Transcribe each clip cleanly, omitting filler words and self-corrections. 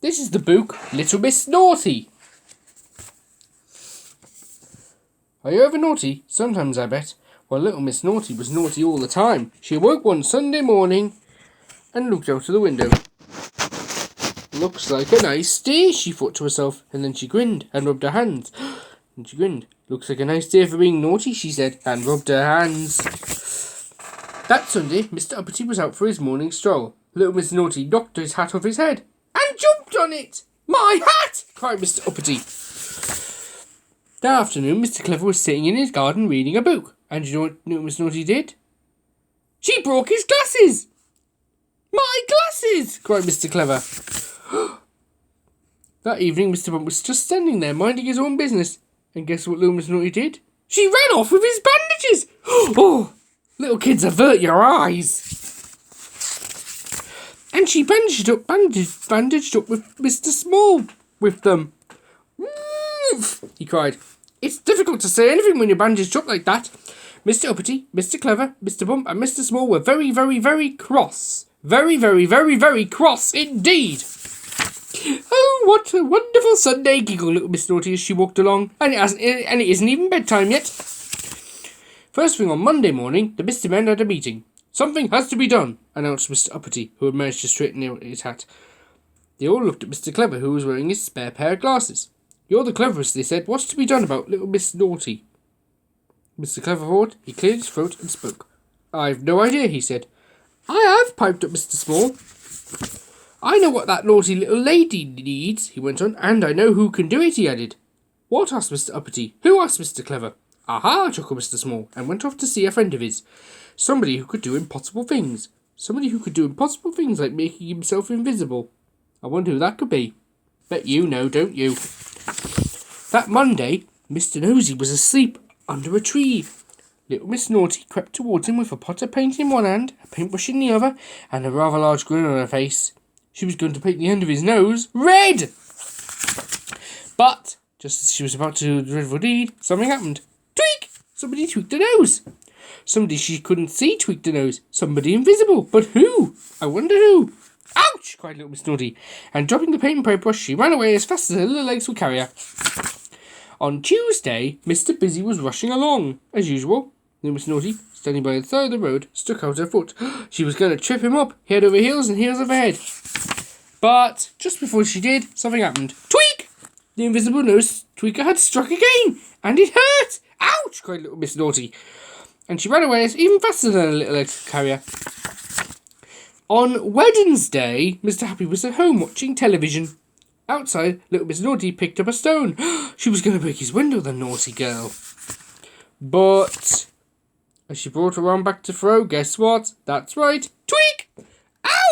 This is the book, Little Miss Naughty. Are you ever naughty? Sometimes, I bet. Well, Little Miss Naughty was naughty all the time. She awoke one Sunday morning and looked out of the window. Looks like a nice day, she thought to herself, and then she grinned and rubbed her hands. And she grinned. Looks like a nice day for being naughty, she said, and rubbed her hands. That Sunday, Mr. Uppity was out for his morning stroll. Little Miss Naughty knocked his hat off his head and jumped on it. My hat! Cried Mr. Uppity. That afternoon, Mr. Clever was sitting in his garden reading a book. And you know what Little Miss Naughty did? She broke his glasses! My glasses! Cried Mr. Clever. That evening, Mr. Bump was just standing there, minding his own business. And guess what Little Miss Naughty did? She ran off with his bandages! Oh! Little kids, avert your eyes! And she bandaged up with Mr. Small with them. He cried. It's difficult to say anything when you're bandaged up like that. Mr. Uppity, Mr. Clever, Mr. Bump and Mr. Small were very, very, very cross. Very, very, very, very cross indeed. Oh, what a wonderful Sunday, giggled Little Miss Naughty as she walked along. And it isn't even bedtime yet. First thing on Monday morning, the Mr. Men had a meeting. Something has to be done, announced Mr. Uppity, who had managed to straighten his hat. They all looked at Mr. Clever, who was wearing his spare pair of glasses. You're the cleverest, they said. What's to be done about Little Miss Naughty? Mr. Clever thought. He cleared his throat and spoke. I've no idea, he said. I have, piped up Mr. Small. I know what that naughty little lady needs, he went on, and I know who can do it, he added. What? Asked Mr. Uppity. Who? Asked Mr. Clever. Aha, chuckled Mr. Small, and went off to see a friend of his. Somebody who could do impossible things. Somebody who could do impossible things like making himself invisible. I wonder who that could be. Bet you know, don't you? That Monday, Mr. Nosy was asleep under a tree. Little Miss Naughty crept towards him with a pot of paint in one hand, a paintbrush in the other, and a rather large grin on her face. She was going to paint the end of his nose red! But, just as she was about to do the dreadful deed, something happened. Tweak! Somebody tweaked the nose. Somebody she couldn't see tweaked the nose. Somebody invisible. But who? I wonder who. Ouch! Cried Little Miss Naughty, and dropping the paint and paintbrush, she ran away as fast as her little legs would carry her. On Tuesday, Mr. Busy was rushing along. As usual, Little Miss Naughty, standing by the side of the road, stuck out her foot. She was going to trip him up, head over heels and heels over head. But, just before she did, something happened. Tweak! The invisible nose tweaker had struck again, and it hurt! Ouch! Cried Little Miss Naughty. And she ran away even faster than her little legs could carry her. On Wednesday, Mr. Happy was at home watching television. Outside, Little Miss Naughty picked up a stone. She was going to break his window, the naughty girl. But, as she brought her arm back to throw, guess what? That's right. Tweak!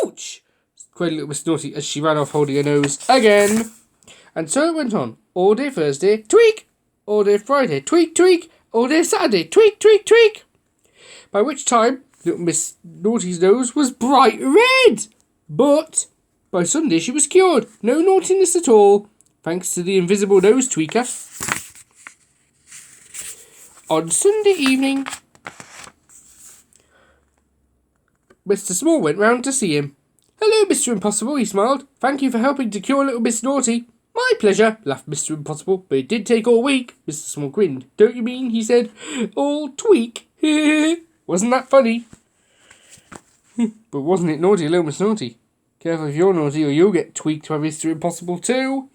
Ouch! Cried Little Miss Naughty as she ran off holding her nose again. And so it went on. All day Thursday, tweak! All day Friday, tweak, tweak! All day Saturday, tweak, tweak, tweak! By which time, Little Miss Naughty's nose was bright red. But by Sunday she was cured. No naughtiness at all, thanks to the invisible nose tweaker. On Sunday evening, Mr. Small went round to see him. Hello, Mr. Impossible, he smiled. Thank you for helping to cure Little Miss Naughty. My pleasure, laughed Mr. Impossible, but it did take all week. Mr. Small grinned. Don't you mean, he said, all tweak? Wasn't that funny? But wasn't it naughty, Little Miss Naughty? Careful if you're naughty or you'll get tweaked by Mr. Impossible too.